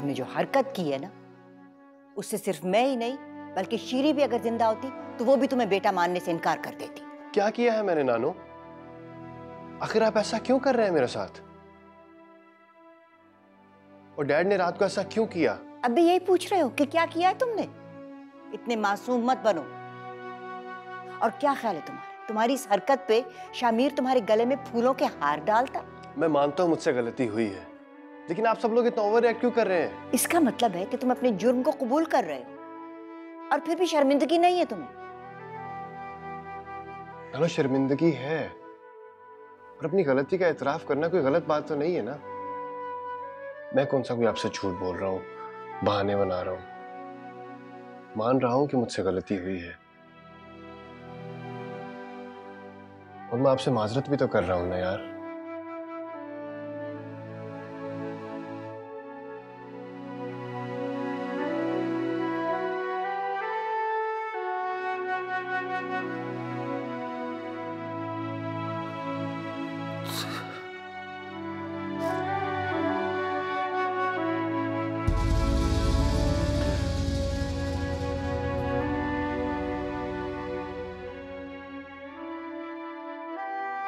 तुमने जो हरकत की है ना, उससे सिर्फ मैं ही नहीं बल्कि शीरी भी अगर जिंदा होती तो वो भी तुम्हें बेटा मानने से इनकार कर देती। क्या किया है मैंने नानू? आखिर आप ऐसा क्यों कर रहे हैं मेरे साथ? और डैड ने रात को ऐसा क्यों किया? अब भी यही पूछ रहे हो कि क्या किया है तुमने? इतने मासूम मत बनो। और क्या ख्याल है तुम्हारी इस हरकत पे शामिर तुम्हारे गले में फूलों के हार डालता? मैं मानता हूं मुझसे गलती हुई है, लेकिन आप सब लोग इतना ओवर रिएक्ट क्यों कर रहे हैं? इसका मतलब है कि तुम अपने जुर्म को कबूल कर रहे हो और फिर भी शर्मिंदगी नहीं है तुम्हें। चलो शर्मिंदगी है, पर अपनी गलती का एतराफ करना कोई गलत बात तो नहीं है ना। मैं कौन सा कोई आपसे झूठ बोल रहा हूँ, बहाने बना रहा हूँ। मान रहा हूं कि मुझसे गलती हुई है और मैं आपसे माजरत भी तो कर रहा हूं ना यार।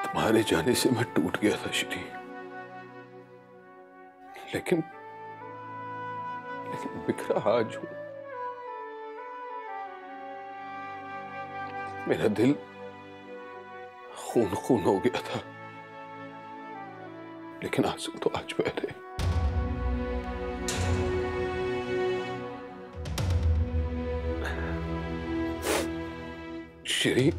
तुम्हारे जाने से मैं टूट गया था श्री, लेकिन बिखरा आज हूं। मेरा दिल खून खून हो गया था, लेकिन आंसू तो आज बह रहे। श्री,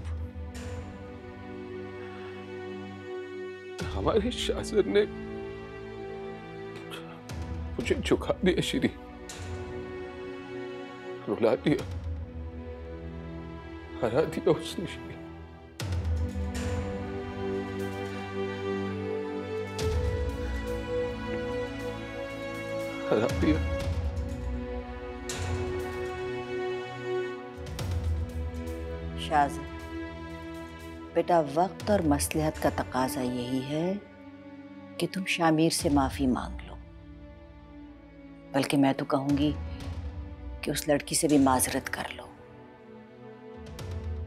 हमारे शासर ने मुझे झुका दिया श्री, रुला दिया, हरा दिया उसने श्री। हरा दिया। शाज़ बेटा, वक्त और मसलहत का तकाजा यही है कि तुम शामिर से माफी मांग लो। बल्कि मैं तो कहूंगी कि उस लड़की से भी माजरत कर लो,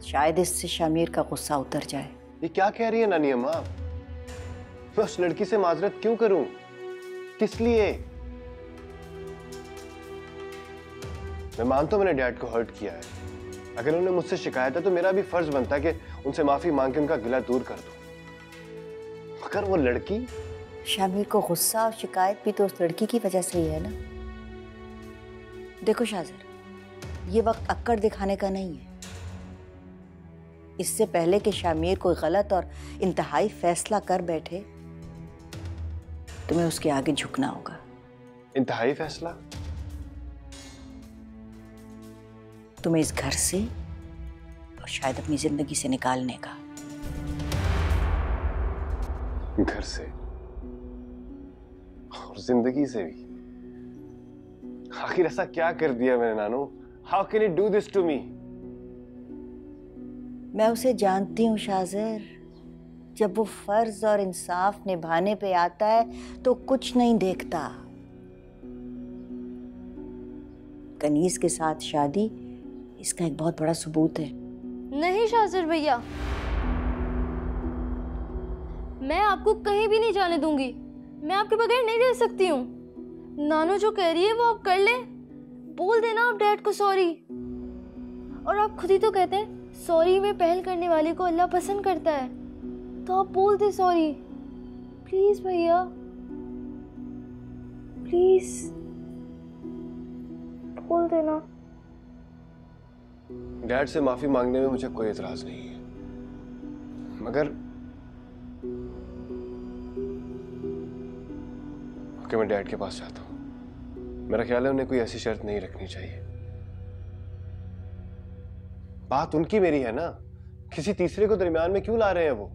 शायद इससे शामिर का गुस्सा उतर जाए। ये क्या कह रही है नानी अम्मा? मैं उस लड़की से माजरत क्यों करूं? किस लिए? मैं मानता हूं मैंने डैड को हर्ट किया है। अगर उन्होंने मुझसे शिकायत है तो मेरा भी फर्ज बनता है कि उनसे माफी मांग के उनका गिला दूर कर दूं। मगर वो लड़की, शामिर को गुस्सा और शिकायत भी तो उस लड़की की वजह से ही है ना। देखो शाज़र, ये वक्त अक्कड़ दिखाने का नहीं है। इससे पहले कि शामिर कोई गलत और इंतहाई फैसला कर बैठे, तुम्हें उसके आगे झुकना होगा। इंतहाई फैसला? तुम्हें इस घर से और शायद अपनी जिंदगी से निकालने का। घर से और जिंदगी से भी? आखिर ऐसा क्या कर दिया मैंने नानू? How can you do this to me? मैं उसे जानती हूँ शाज़र, जब वो फर्ज और इंसाफ निभाने पे आता है तो कुछ नहीं देखता। कनीज के साथ शादी इसका एक बहुत बड़ा सबूत है। नहीं शाज़र भैया, मैं आपको कहीं भी नहीं जाने दूंगी। मैं आपके बगैर नहीं रह सकती हूँ। नानू जो कह रही है वो आप कर ले। बोल देना आप डैड को सॉरी। और आप खुद ही तो कहते हैं सॉरी में पहल करने वाले को अल्लाह पसंद करता है, तो आप बोल दे सॉरी। प्लीज भैया, प्लीज बोल देना। डैड से माफी मांगने में मुझे कोई एतराज नहीं है, मगर ओके, मैं डैड के पास जाता हूं। मेरा ख्याल है उन्हें कोई ऐसी शर्त नहीं रखनी चाहिए। बात उनकी मेरी है ना, किसी तीसरे को दरमियान में क्यों ला रहे हैं वो?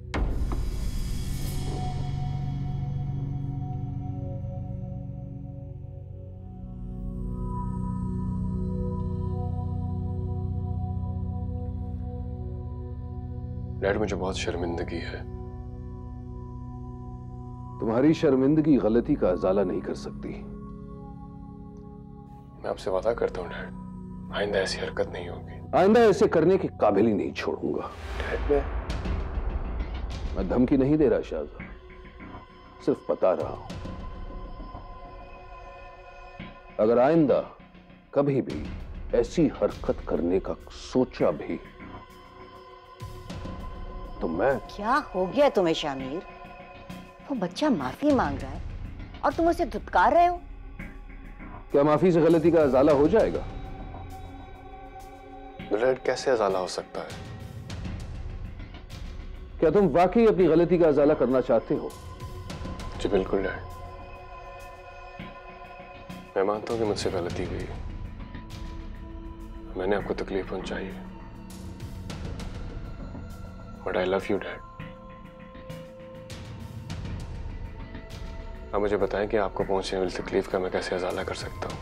डैड, मुझे बहुत शर्मिंदगी है। तुम्हारी शर्मिंदगी गलती का अजाला नहीं कर सकती। मैं आपसे वादा करता हूँ डैड, आइंदा ऐसी हरकत नहीं होगी। आइंदा ऐसे करने के काबिल ही नहीं छोड़ूंगा। डैड मैं धमकी नहीं दे रहा शाहज़ाद, सिर्फ बता रहा हूं, अगर आइंदा कभी भी ऐसी हरकत करने का सोचा भी तो मैं। क्या हो गया तुम्हें शामिर? वो बच्चा माफी मांग रहा है और तुम उसे धुतकार रहे हो। क्या माफी से गलती का अजाला हो जाएगा? डैड कैसे अजाला हो सकता है? क्या तुम वाकई अपनी गलती का अजाला करना चाहते हो? जी बिल्कुल डैड, मैं मानता हूं कि मुझसे गलती हुई, मैंने आपको तकलीफ पहुंचाई है, but I love you dad. आप मुझे बताएं कि आपको पहुंचने वाली तकलीफ का मैं कैसे अजाला कर सकता हूं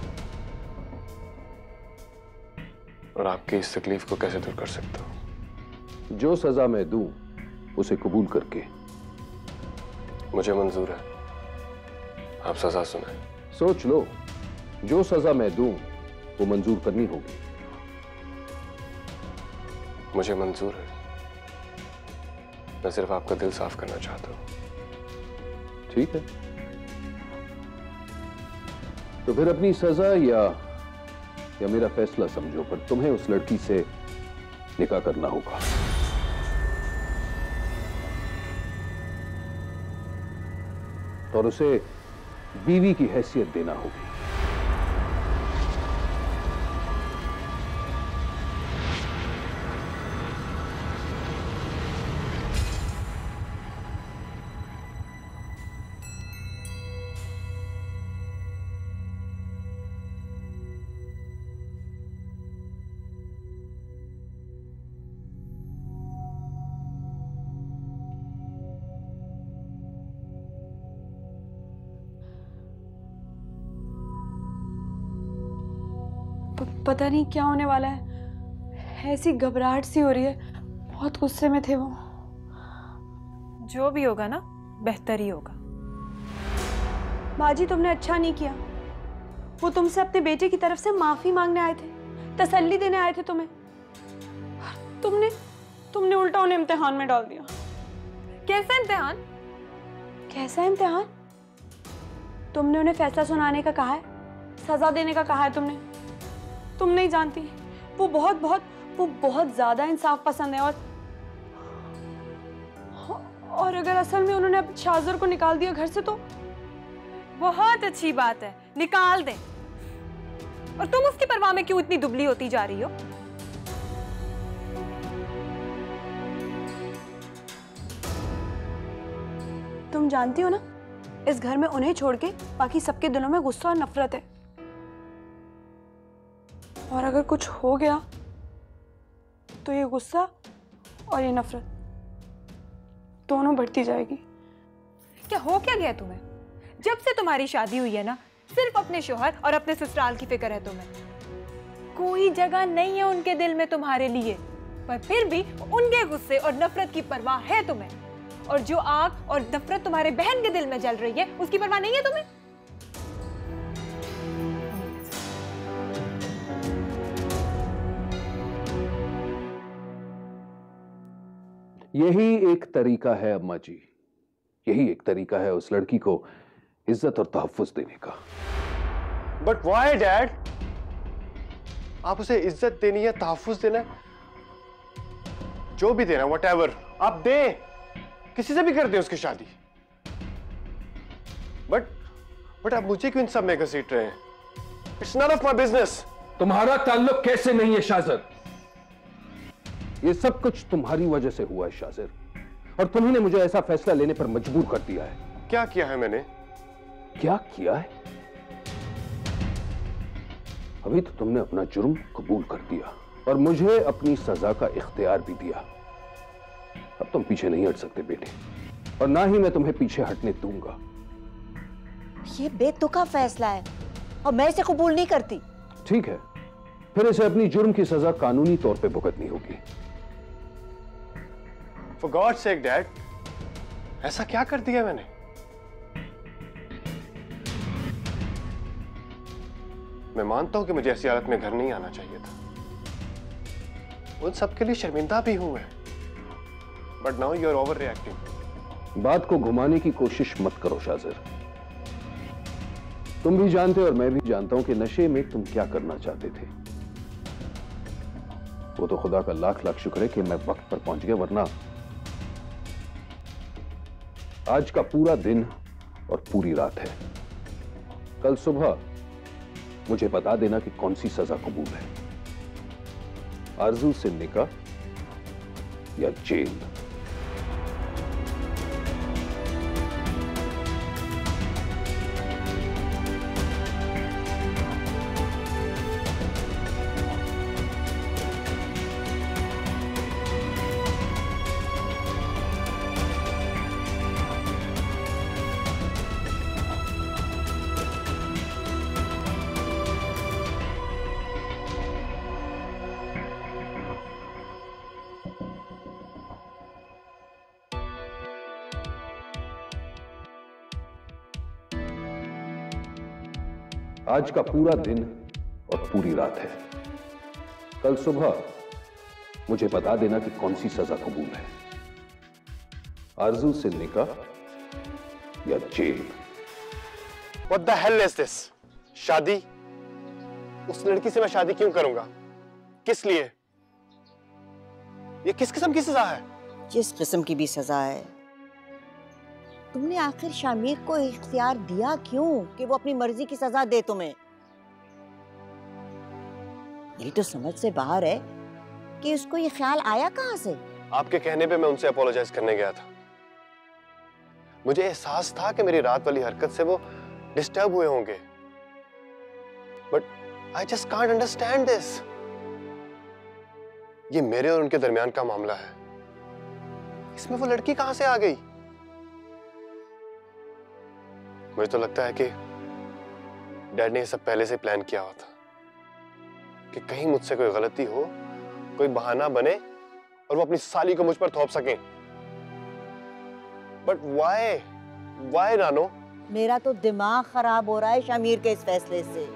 और आपकी इस तकलीफ को कैसे दूर कर सकता हूं। जो सजा मैं दूं उसे कबूल करके। मुझे मंजूर है, आप सजा सुनाएं। सोच लो, जो सजा मैं दूं वो मंजूर करनी होगी। मुझे मंजूर है, मैं सिर्फ आपका दिल साफ करना चाहता हूं। ठीक है, तो फिर अपनी सजा या मेरा फैसला समझो, पर तुम्हें उस लड़की से निकाह करना होगा। और उसे बीवी की हैसियत देना होगी। पता नहीं क्या होने वाला है, ऐसी घबराहट सी हो रही है। बहुत गुस्से में थे वो। जो भी होगा ना बेहतर ही होगा। बाजी तुमने अच्छा नहीं किया। वो तुमसे अपने बेटे की तरफ से माफी मांगने आए थे, तसल्ली देने आए थे तुम्हें। तुमने उल्टा उन्हें इम्तिहान में डाल दिया। कैसा इम्तिहान? कैसा इम्तिहान? तुमने उन्हें फैसला सुनाने का कहा है, सजा देने का कहा है तुमने। तुम नहीं जानती, वो बहुत ज्यादा इंसाफ पसंद है। और अगर असल में उन्होंने अब शाहज़र को निकाल दिया घर से तो बहुत अच्छी बात है, निकाल दे। और तुम उसकी परवाह में क्यों इतनी दुबली होती जा रही हो? तुम जानती हो ना, इस घर में उन्हें छोड़ के बाकी सबके दिलों में गुस्सा और नफरत है। और अगर कुछ हो गया तो ये गुस्सा और ये नफरत दोनों बढ़ती जाएगी। क्या हो क्या गया तुम्हें? जब से तुम्हारी शादी हुई है ना, सिर्फ अपने शोहर और अपने ससुराल की फिक्र है तुम्हें। कोई जगह नहीं है उनके दिल में तुम्हारे लिए, पर फिर भी उनके गुस्से और नफरत की परवाह है तुम्हें। और जो आग और नफरत तुम्हारे बहन के दिल में जल रही है, उसकी परवाह नहीं है तुम्हें। यही एक तरीका है अम्मा जी, यही एक तरीका है उस लड़की को इज्जत और तहफ्फुज देने का। But why dad? आप उसे इज्जत देनी है, तहफ्फुज देना है, जो भी देना, व्हाटएवर आप दें, किसी से भी कर दें उसकी शादी। बट आप मुझे क्यों इन सब में घसीट रहे हैं? It's none of my business. तुम्हारा ताल्लुक कैसे नहीं है शाहज़र? ये सब कुछ तुम्हारी वजह से हुआ है शाहज़र, और तुम्ही ने मुझे ऐसा फैसला लेने पर मजबूर कर दिया है। क्या किया है मैंने? क्या किया है? अभी तो तुमने अपना जुर्म कबूल कर दिया और मुझे अपनी सजा का इख्तियार भी दिया। अब तुम पीछे नहीं हट सकते बेटे, और ना ही मैं तुम्हें पीछे हटने दूंगा। ये बेतुका फैसला है और मैं इसे कबूल नहीं करती। ठीक है, फिर इसे अपनी जुर्म की सजा कानूनी तौर पे भुगतनी होगी। For God's sake, Dad, ऐसा क्या कर दिया मैंने? मैं मानता हूं कि मुझे ऐसी हालत में घर नहीं आना चाहिए था। उन सबके लिए शर्मिंदा भी हूं मैं। But now you are overreacting. बात को घुमाने की कोशिश मत करो शाजिर। तुम भी जानते हो और मैं भी जानता हूं कि नशे में तुम क्या करना चाहते थे। वो तो खुदा का लाख लाख शुक्र है कि मैं वक्त पर पहुंच गया, वरना आज का पूरा दिन और पूरी रात है। कल सुबह मुझे बता देना कि कौन सी सजा कबूल है, आरजू से निकाह या जेल। आज का पूरा दिन और पूरी रात है। कल सुबह मुझे बता देना कि कौन सी सजा कबूल है, आरजू से निकाह या jail. What the hell is this? शादी? उस लड़की से मैं शादी क्यों करूंगा? किस लिए? ये किस किस्म की सजा है? जिस किस्म की भी सजा है, तुमने आखिर शामिर को इख्तियार दिया क्यों कि वो अपनी मर्जी की सजा दे तुम्हें? मेरी तो समझ से बाहर है कि उसको ये ख्याल आया कहां से? आपके कहने पे मैं उनसे अपोलोजाइज करने गया था। मुझे एहसास था कि मेरी रात वाली हरकत से वो डिस्टर्ब हुए होंगे। But I just can't understand this. ये मेरे और उनके दरमियान का मामला है, इसमें वो लड़की कहां से आ गई? मुझे तो लगता है कि डैड ने ये सब पहले से प्लान किया हुआ था कि कहीं मुझसे कोई गलती हो, कोई बहाना बने और वो अपनी साली को मुझ पर थोप सकें। बट व्हाई नानो? मेरा तो दिमाग खराब हो रहा है शामिर के इस फैसले से।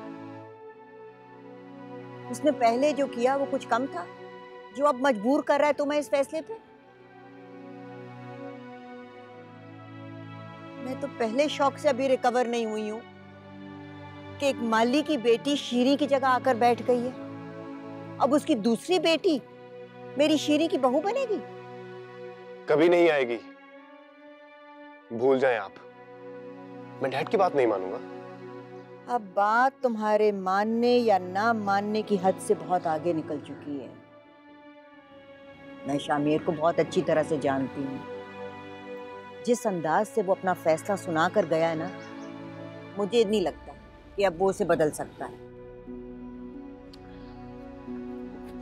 उसने पहले जो किया वो कुछ कम था, जो अब मजबूर कर रहा है तुम्हें इस फैसले पे। मैं तो पहले शौक से अभी रिकवर नहीं हुई हूं कि एक माली की बेटी शीरी की जगह आकर बैठ गई है। अब उसकी दूसरी बेटी मेरी शीरी की बहू बनेगी। कभी नहीं आएगी, भूल जाएं आप। मैं डैड की बात नहीं मानूंगा। अब बात तुम्हारे मानने या ना मानने की हद से बहुत आगे निकल चुकी है। मैं शामिर को बहुत अच्छी तरह से जानती हूँ। जिस अंदाज से वो अपना फैसला सुनाकर गया है ना, मुझे नहीं लगता कि अब वो उसे बदल सकता है।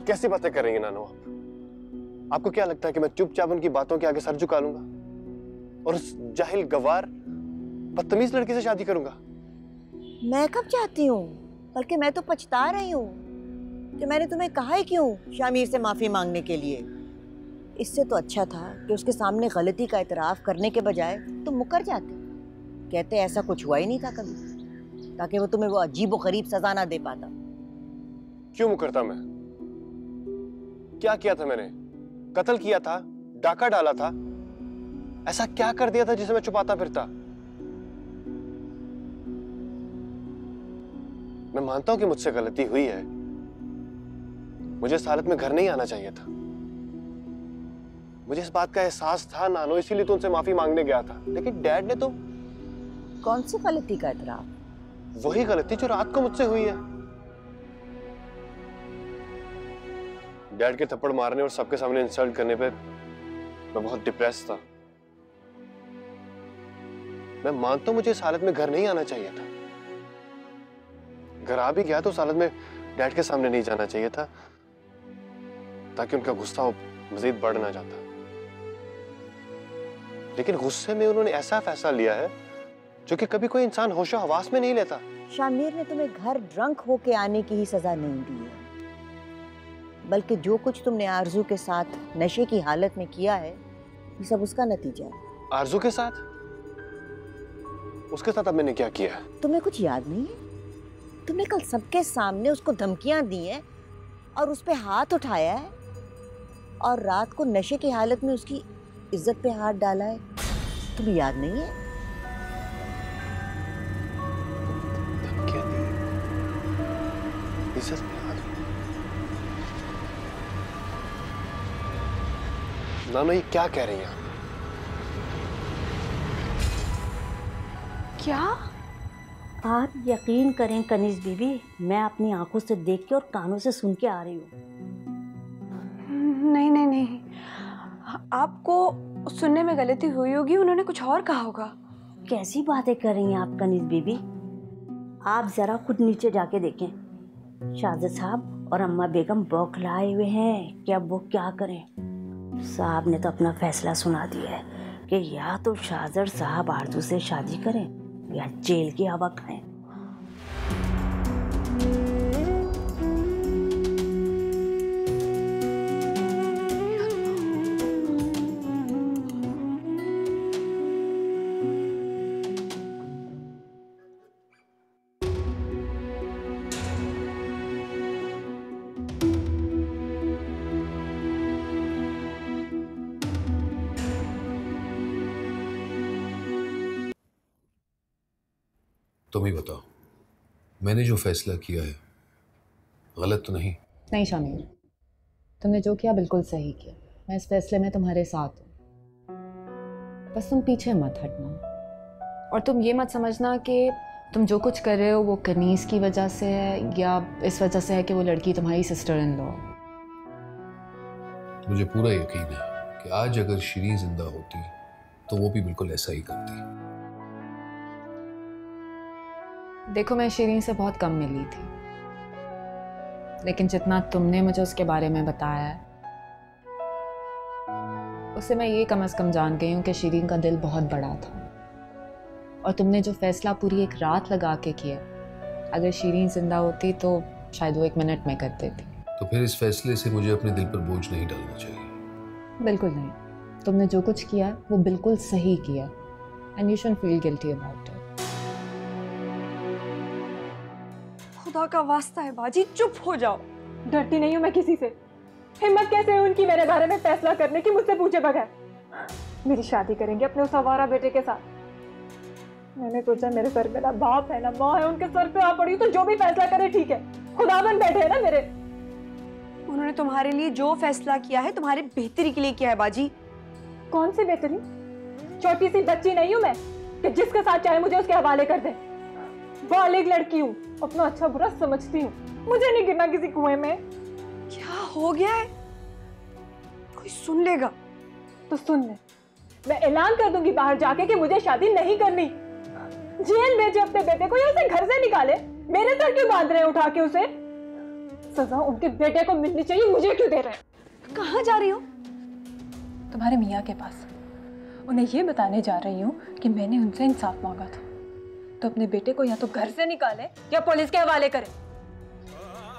कैसी बातें कर रही हैं नानो आप? आपको क्या लगता है कि मैं चुपचाप उनकी बातों के आगे सर झुका लूंगा और उस जाहिल गवार बदतमीज लड़की से शादी करूंगा? मैं कब चाहती हूँ, बल्कि मैं तो पछता रही हूँ कि मैंने तुम्हें कहा ही क्यों शामिर से माफी मांगने के लिए। इससे तो अच्छा था कि उसके सामने गलती का इतराफ करने के बजाय तुम मुकर जाते, कहते ऐसा कुछ हुआ ही नहीं था कभी, ताकि वो तुम्हें वो अजीब व गरीब सजा ना दे पाता। क्यों मुकरता मैं? क्या किया था मैंने? कत्ल किया था? डाका डाला था? ऐसा क्या कर दिया था जिसे मैं छुपाता फिरता? मैं मानता हूं कि मुझसे गलती हुई है। मुझे इस हालत में घर नहीं आना चाहिए था। मुझे इस बात का एहसास था नानो, इसीलिए तो उनसे माफी मांगने गया था। लेकिन डैड ने तो... कौन सी गलती का इतराफ? वही गलती जो रात को मुझसे हुई है। डैड के थप्पड़ मारने और सबके सामने इंसल्ट करने पे मैं बहुत डिप्रेस था। मैं मानता हूं मुझे इस हालत में घर नहीं आना चाहिए था। घर आ भी गया तो उस हालत में डैड के सामने नहीं जाना चाहिए था, ताकि उनका गुस्सा मजीद बढ़ ना जाता। लेकिन गुस्से में उन्होंने ऐसा फैसला लिया है जो कि कभी कोई इंसान होशो हवास में नहीं लेता। शामिर ने तुम्हें घर ड्रंक होके आने की ही सजा नहीं दी है, बल्कि जो कुछ तुमने आरजू के साथ नशे की हालत में किया है, ये सब उसका नतीजा है। आरजू के साथ? उसके साथ अब मैंने क्या किया? तुम्हें कुछ याद नहीं है? तुमने कल सबके सामने उसको धमकियां दी हैं और उस पे हाथ उठाया है और रात को नशे की हालत में उसकी इज्जत पे हाथ डाला है। तुम्हें याद नहीं है? धमकियां दी, इज्जत पे हाथ। नानो ये क्या कह रही हैं आप? क्या? आप यकीन करें कनीज बीबी, मैं अपनी आंखों से देख के और कानों से सुन के आ रही हूँ। नहीं नहीं नहीं, आपको सुनने में गलती हुई होगी, उन्होंने कुछ और कहा होगा। कैसी बातें कर रही हैं आप कनीज बीबी? आप जरा खुद नीचे जाके देखें। शाहज़द साहब और अम्मा बेगम बौखलाए हुए हैं कि अब वो क्या करें। साहब ने तो अपना फैसला सुना दिया है कि या तो शाहज़द साहब आरजू से शादी करें या जेल की हवा खाएं। तुम ही बताओ, मैंने जो फैसला किया है गलत तो नहीं? नहीं शामिर, तुमने जो किया बिल्कुल सही किया। मैं इस फैसले में तुम्हारे साथ हूँ। बस तुम पीछे मत हटना और तुम ये मत समझना कि तुम जो कुछ कर रहे हो वो कनीज़ की वजह से है या इस वजह से है कि वो लड़की तुम्हारी सिस्टर इन लॉ। मुझे पूरा यकीन है कि आज अगर शिरीन जिंदा होती तो वो भी बिल्कुल ऐसा ही करती। देखो, मैं शिरीन से बहुत कम मिली थी, लेकिन जितना तुमने मुझे उसके बारे में बताया है उससे मैं ये कम से कम जान गई हूँ कि शिरीन का दिल बहुत बड़ा था। और तुमने जो फैसला पूरी एक रात लगा के किया, अगर शिरीन जिंदा होती तो शायद वो 1 मिनट में कर देती। तो फिर इस फैसले से मुझे अपने दिल पर बोझ नहीं डालना चाहिए। बिल्कुल नहीं, तुमने जो कुछ किया वो बिल्कुल सही किया and you shouldn't feel guilty about it. खुदा का वास्ता है बाजी, चुप हो जाओ। डरती नहीं हूँ मैं किसी से। हिम्मत कैसे है उनकी मेरे बारे में फैसला करने की मुझसे पूछे बगैर? मेरी शादी करेंगे अपने उस आवारा बेटे के साथ। मैंने सोचा मेरे सर पे ना बाप है ना माँ है, उनके सर पे आ पड़ी तो जो भी फैसला करे ठीक है। खुदाबंद बैठे हैं ना मेरे। उन्होंने तुम्हारे लिए जो फैसला किया है तुम्हारे बेहतरी के लिए किया है बाजी। कौन सी बेहतरी? छोटी सी बच्ची नहीं हूँ मैं कि जिसके साथ चाहे मुझे उसके हवाले कर दे। बालिग लड़की हूँ, अपना अच्छा बुरा समझती हूँ। मुझे नहीं गिरना किसी कुएं में। क्या हो गया है? कोई सुन लेगा तो सुन ले, मैं ऐलान कर दूंगी बाहर जाके कि मुझे शादी नहीं करनी। जेल भेजे अपने बेटे को या उसे घर से निकाले। मेरे सर क्यों बांध रहे हैं उठा के उसे? सजा उनके बेटे को मिलनी चाहिए, मुझे क्यों दे रहे हैं? कहाँ जा रही हो? तुम्हारे मियाँ के पास। उन्हें ये बताने जा रही हूँ कि मैंने उनसे इंसाफ मांगा था, तो अपने बेटे को या तो घर से निकाले या पुलिस के हवाले करे।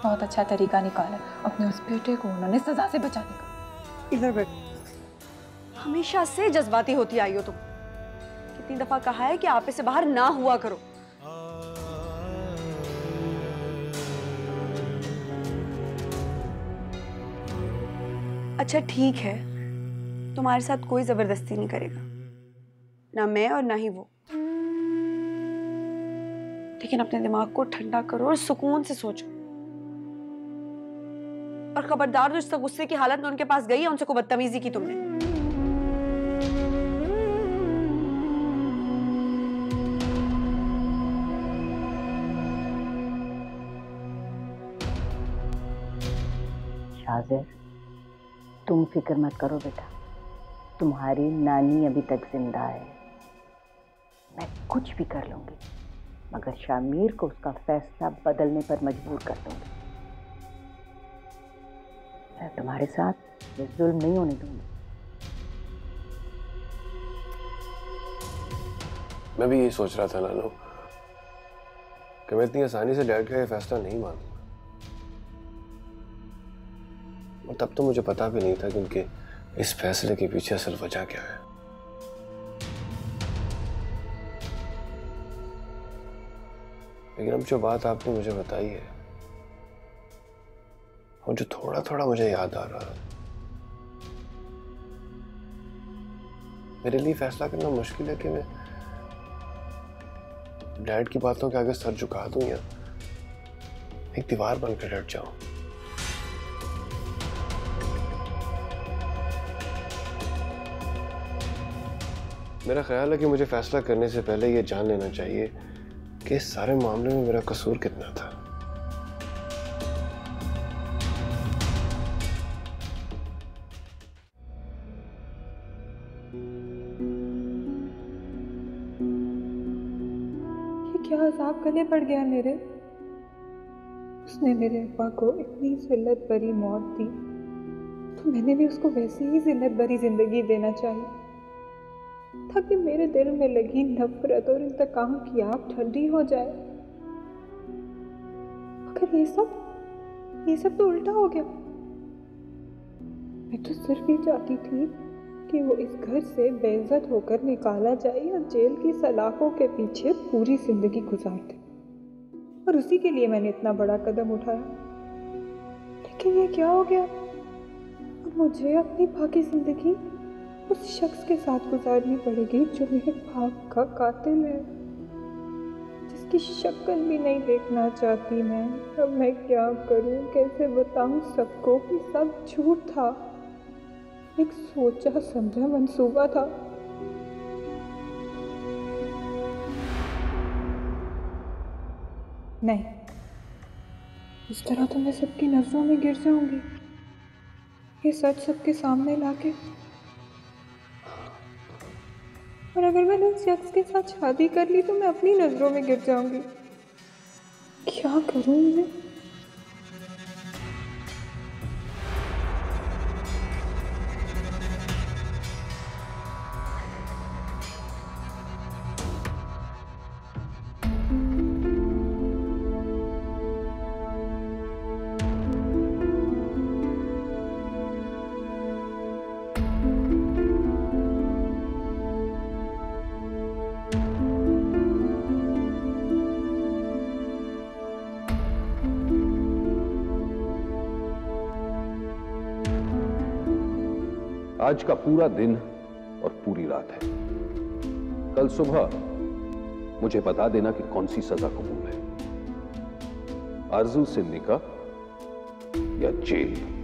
बहुत अच्छा तरीका निकाला अपने उस बेटे को उन्होंने सजा से बचाने का। इधर बैठ। हमेशा से जज्बाती होती आई हो तुम। कितनी दफा कहा है कि आपे से बाहर ना हुआ करो। अच्छा ठीक है, तुम्हारे साथ कोई जबरदस्ती नहीं करेगा, ना मैं और ना ही वो। लेकिन अपने दिमाग को ठंडा करो और सुकून से सोचो। और खबरदार, जो इस गुस्से की हालत में उनके पास गई है उनसे कोई बदतमीजी की तुमने। शाहज़द, तुम फिक्र मत करो बेटा, तुम्हारी नानी अभी तक जिंदा है। मैं कुछ भी कर लूंगी, मगर शामिर को उसका फैसला बदलने पर मजबूर कर दूंगी। मैं तुम्हारे साथ ये जुल्म नहीं होने दूंगी। मैं भी यही सोच रहा था नानो कि मैं इतनी आसानी से डैड का ये फैसला नहीं मानूंगा। और तब तो मुझे पता भी नहीं था कि उनके इस फैसले के पीछे असल वजह क्या है। लेकिन अब जो बात आपने मुझे बताई है और जो थोड़ा थोड़ा मुझे याद आ रहा है, मेरे लिए फैसला करना मुश्किल है कि मैं डैड की बातों के आगे सर झुका दूं या एक दीवार बनकर डट जाऊं। मेरा ख्याल है कि मुझे फैसला करने से पहले यह जान लेना चाहिए कि इस सारे मामले में मेरा कसूर कितना था। ये क्या अज़ाब गले पड़ गया मेरे। उसने मेरे अब्बा को इतनी जिल्लत भरी मौत दी तो मैंने भी उसको वैसी ही जिल्लत भरी जिंदगी देना चाहिए, ताकि मेरे दिल में लगी नफरत और इंतकाम की आग ठंडी हो जाए। मगर ये सब तो उल्टा हो गया। मैं तो सिर्फ ये चाहती थी कि वो इस घर से बेइज्जत होकर निकाला जाए और जेल की सलाखों के पीछे पूरी जिंदगी गुजार दे, और उसी के लिए मैंने इतना बड़ा कदम उठाया। लेकिन ये क्या हो गया? अब मुझे अपनी बाकी जिंदगी उस शख्स के साथ गुजारनी पड़ेगी जो मेरे बाप का कातिल है, जिसकी शक्ल भी नहीं देखना चाहती मैं। अब मैं क्या करूं, कैसे बताऊं सबको कि सब झूठ था, एक सोचा समझा मंसूबा था। नहीं, इस तरह तो मैं सबकी नजरों में गिर जाऊंगी। ये सच सबके सामने लाके, और अगर मैंने उस शख्स के साथ शादी कर ली तो मैं अपनी नजरों में गिर जाऊंगी। क्या करूं मैं? आज का पूरा दिन और पूरी रात है। कल सुबह मुझे बता देना कि कौन सी सजा कबूल है, आरजू से निकाह या जेल।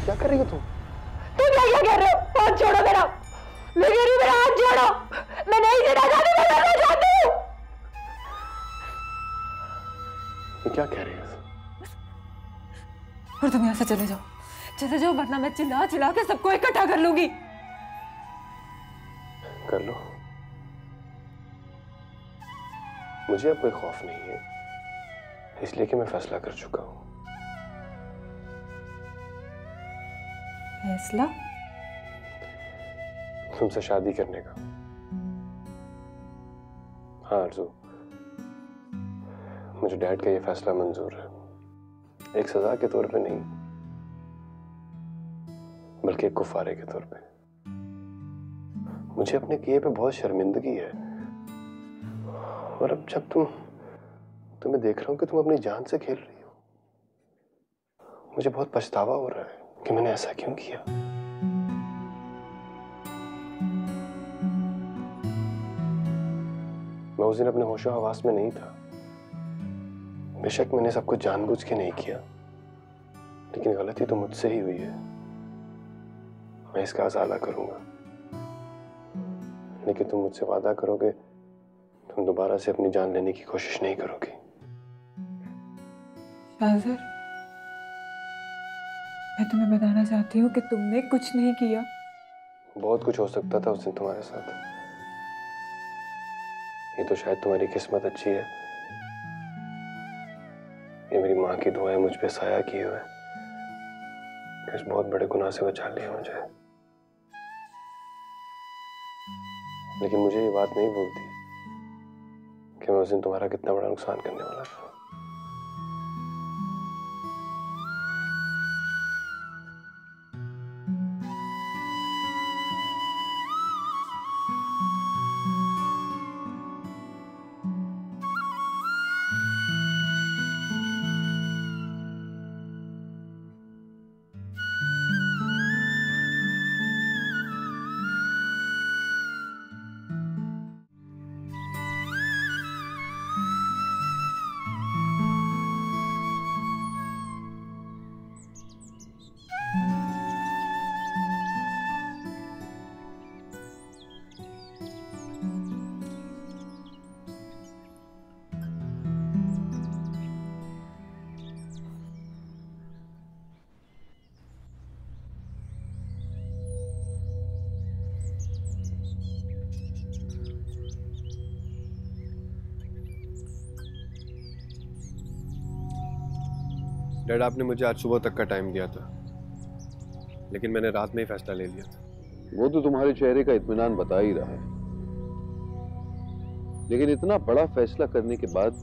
क्या कर रही हो तुम? तुम क्या कर रहे हो? हाथ छोड़ो मेरा। मैं कह रही हूं मेरा हाथ छोड़ो। मैं नहीं जीना चाहती, मैं मरना चाहती हूँ। ये क्या कह रही हो? और तुम यहाँ से चले जाओ, वरना मैं चिल्ला चिल्ला के सबको इकट्ठा कर लूंगी। कर लो, मुझे अब कोई खौफ नहीं है, इसलिए कि मैं फैसला कर चुका हूं। फैसला? तुमसे शादी करने का। हाँ आरज़ू, मुझे डैड का ये फैसला मंजूर है, एक सजा के तौर पे नहीं बल्कि एक कुफारे के तौर पे। मुझे अपने किए पे बहुत शर्मिंदगी है। और अब जब तुम्हें देख रहा हूं कि तुम अपनी जान से खेल रही हो, मुझे बहुत पछतावा हो रहा है कि मैंने ऐसा क्यों किया। मैं उस दिन अपने होशो हवास में नहीं था। बेशक मैंने सब कुछ जानबूझ के नहीं किया, लेकिन गलती तो मुझसे ही हुई है। मैं इसका अज़ाला करूंगा, लेकिन तुम मुझसे वादा करोगे तुम दोबारा से अपनी जान लेने की कोशिश नहीं करोगी। शाहज़र, मैं तुम्हें बताना चाहती हूँ कि तुमने कुछ नहीं किया। बहुत कुछ हो सकता था उस दिन तुम्हारे साथ। ये तो शायद तुम्हारी किस्मत अच्छी है, ये मेरी माँ की दुआएं मुझ पे साया किए हुए कि इस बहुत बड़े गुनाह से बचा लिया मुझे। लेकिन मुझे ये बात नहीं भूलती कि मैं उस दिन तुम्हारा कितना बड़ा नुकसान करने वाला था। डैड, आपने मुझे आज सुबह तक का टाइम दिया था, लेकिन मैंने रात में ही फैसला ले लिया था। वो तो तुम्हारे चेहरे का इत्मीनान बता ही रहा है, लेकिन इतना बड़ा फैसला करने के बाद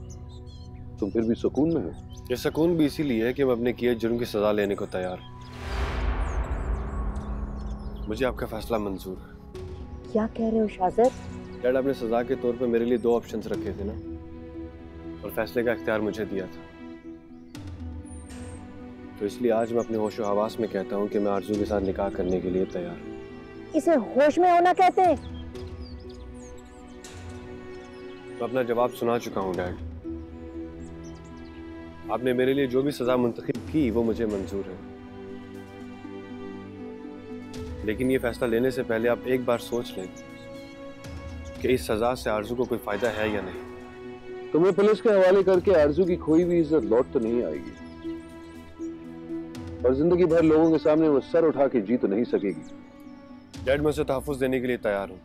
तुम फिर भी सुकून में हो। ये सुकून भी इसीलिए है कि मैं अपने किए जुर्म की सजा लेने को तैयार हूं। मुझे आपका फैसला मंजूर है। क्या कह रहे हो शाज़र? डैड, आपने सजा के तौर पे मेरे लिए 2 ऑप्शंस रखे थे ना, और फैसले का इख्तियार मुझे दिया था। तो इसलिए आज मैं अपने होशो हवास में कहता हूँ कि मैं आरजू के साथ निकाह करने के लिए तैयार हूँ। इसे होश में होना कहते हैं? मैं अपना जवाब सुना चुका हूँ डैड। आपने मेरे लिए जो भी सजा मुंतखब की वो मुझे मंजूर है, लेकिन ये फैसला लेने से पहले आप एक बार सोच लें कि इस सजा से आरजू को कोई फायदा है या नहीं। तुम्हें पुलिस के हवाले करके आरजू की खोई हुई इज्जत लौट तो नहीं आएगी, और जिंदगी भर लोगों के सामने वो सर उठा के जी तो नहीं सकेगी। डैड, मैं उसे तहफ़्फ़ुज़ देने के लिए तैयार हूँ।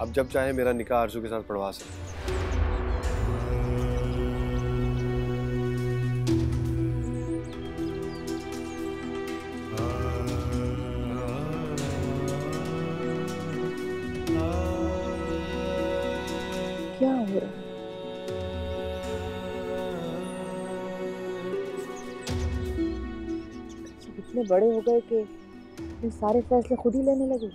अब जब चाहे मेरा निकाह आरजू के साथ पढ़वा सकते। क्या हो रहा है? इतने बड़े हो गए कि ये सारे फैसले खुद ही लेने लगे।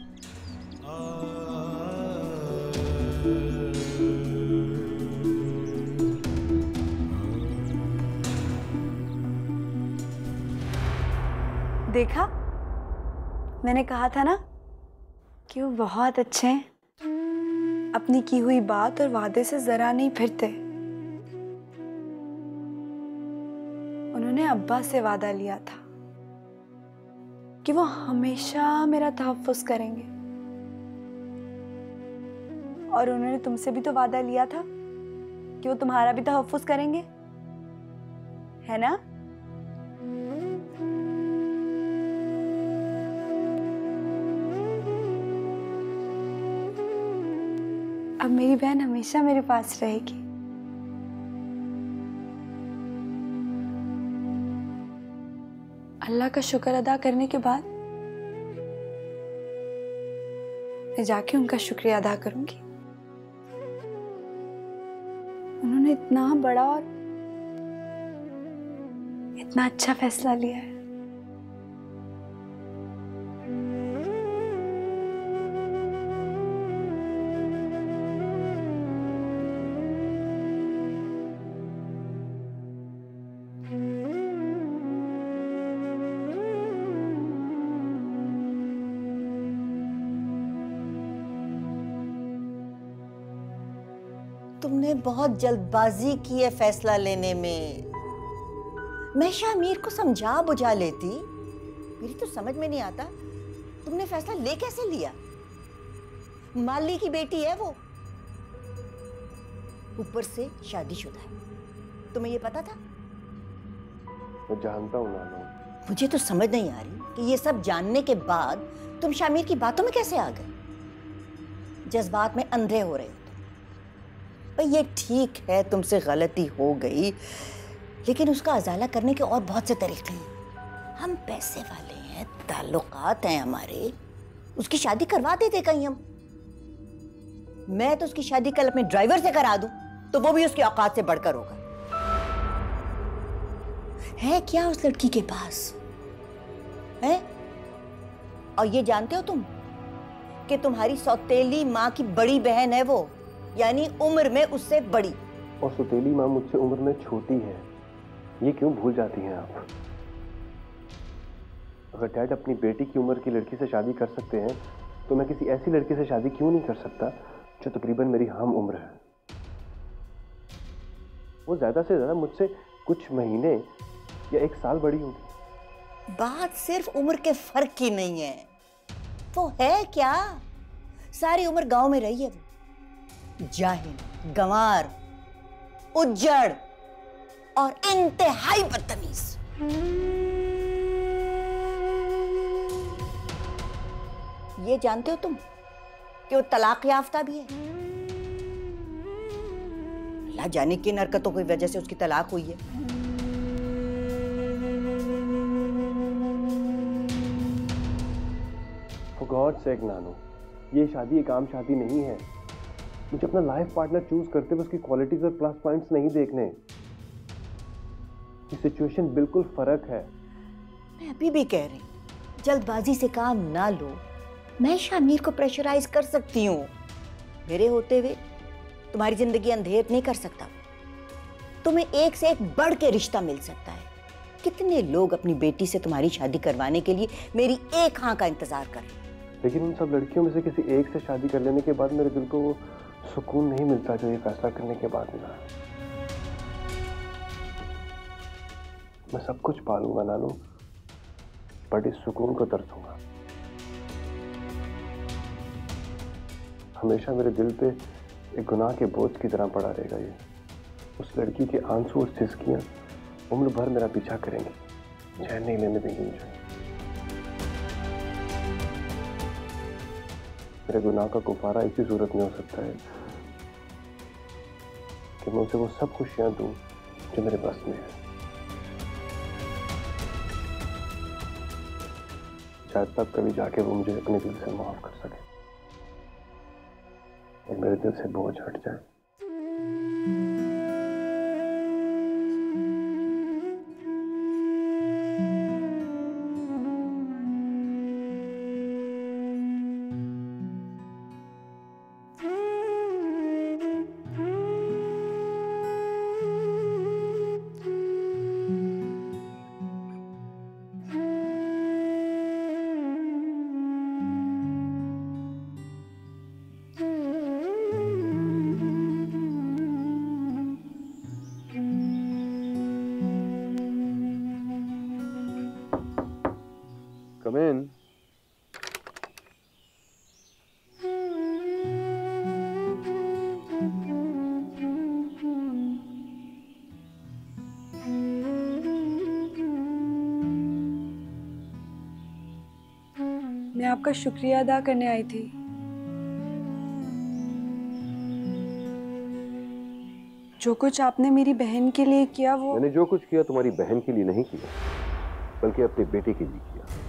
देखा, मैंने कहा था ना कि वो बहुत अच्छे हैं, अपनी की हुई बात और वादे से जरा नहीं फिरते। उन्होंने अब्बा से वादा लिया था कि वो हमेशा मेरा तहफ़्फ़ुज़ करेंगे, और उन्होंने तुमसे भी तो वादा लिया था कि वो तुम्हारा भी तहफ़्फ़ुज़ करेंगे, है ना? अब मेरी बहन हमेशा मेरे पास रहेगी। अल्लाह का शुक्र अदा करने के बाद मैं जाके उनका शुक्रिया अदा करूंगी। उन्होंने इतना बड़ा और इतना अच्छा फैसला लिया है। तुमने बहुत जल्दबाजी की है फैसला लेने में। मैं शामीर को समझा बुझा लेती। मेरी तो समझ में नहीं आता तुमने फैसला ले कैसे लिया। माली की बेटी है वो, ऊपर से शादीशुदा है। तुम्हें ये पता था? मैं जानता हूँ नानू। मुझे तो समझ नहीं आ रही कि ये सब जानने के बाद तुम शामीर की बातों में कैसे आ गए। जज्बात में अंधे हो रहे हो तुम। भाई ये ठीक है तुमसे गलती हो गई, लेकिन उसका अजाला करने के और बहुत से तरीके हैं। हम पैसे वाले हैं, ताल्लुकात हैं हमारे, उसकी शादी करवा देते कहीं हम। मैं तो उसकी शादी कल अपने ड्राइवर से करा दूं तो वो भी उसकी औकात से बढ़कर होगा। है क्या उस लड़की के पास है? और ये जानते हो तुम कि तुम्हारी सौतेली माँ की बड़ी बहन है वो, यानी उम्र में उससे बड़ी। और सौतेली माँ मुझसे उम्र में छोटी है, ये क्यों भूल जाती हैं आप? अगर डैड अपनी बेटी की उम्र की लड़की से शादी कर सकते हैं तो मैं किसी ऐसी लड़की से शादी क्यों नहीं कर सकता जो तकरीबन मेरी हम उम्र है। वो ज्यादा से ज्यादा मुझसे कुछ महीने या 1 साल बड़ी होगी। बात सिर्फ उम्र के फर्क की नहीं है, वो है क्या, सारी उम्र गांव में रही है वो। जाहिल, गंवार, उज्जड़ और इंतहाई बदतमीज। ये जानते हो तुम कि वो तलाक याफ्ता भी है? अल्लाह जाने किन हरकतों की वजह से उसकी तलाक हुई है। For God's sake नानू, ये शादी एक आम शादी नहीं है। मुझे अपना लाइफ पार्टनर चूज करते हुए उसकी क्वालिटीज और प्लस पॉइंट्स नहीं देखने। ये सिचुएशन बिल्कुल फर्क है। मैं अभी भी कह रही, जल्दबाजी से काम ना लो। मैं शामीर को प्रेशराइज कर सकती हूँ, मेरे होते हुए तुम्हारी जिंदगी अंधेर नहीं कर सकता। तुम्हें एक से एक बढ़ के रिश्ता मिल सकता है। कितने लोग अपनी बेटी से तुम्हारी शादी करवाने के लिए मेरी एक हाँ का इंतजार कर रहे हैं। लेकिन उन सब लड़कियों में से किसी एक से शादी कर लेने के बाद मेरे दिल को वो सुकून नहीं मिलता जो ये फैसला करने के बाद मिला। मैं सब कुछ पालूंगा नानू, बट इस सुकून को तरसूंगा। हमेशा मेरे दिल पे एक गुनाह के बोझ की तरह पड़ा रहेगा ये। उस लड़की के आंसू और सिसकियां उम्र भर मेरा पीछा करेंगे, चैन नहीं लेने देंगे मुझे। मेरे गुनाह का कुफारा इसी सूरत में हो सकता है कि मैं उसे वो सब खुशियां दूं जो मेरे बस में है। शायद तब कभी जाके वो मुझे अपने दिल से माफ कर सके और मेरे दिल से बोझ हट जाए। Come in. मैं आपका शुक्रिया अदा करने आई थी। जो कुछ आपने मेरी बहन के लिए किया वो मैंने जो कुछ किया तुम्हारी बहन के लिए नहीं किया, बल्कि अपनी बेटी के लिए किया।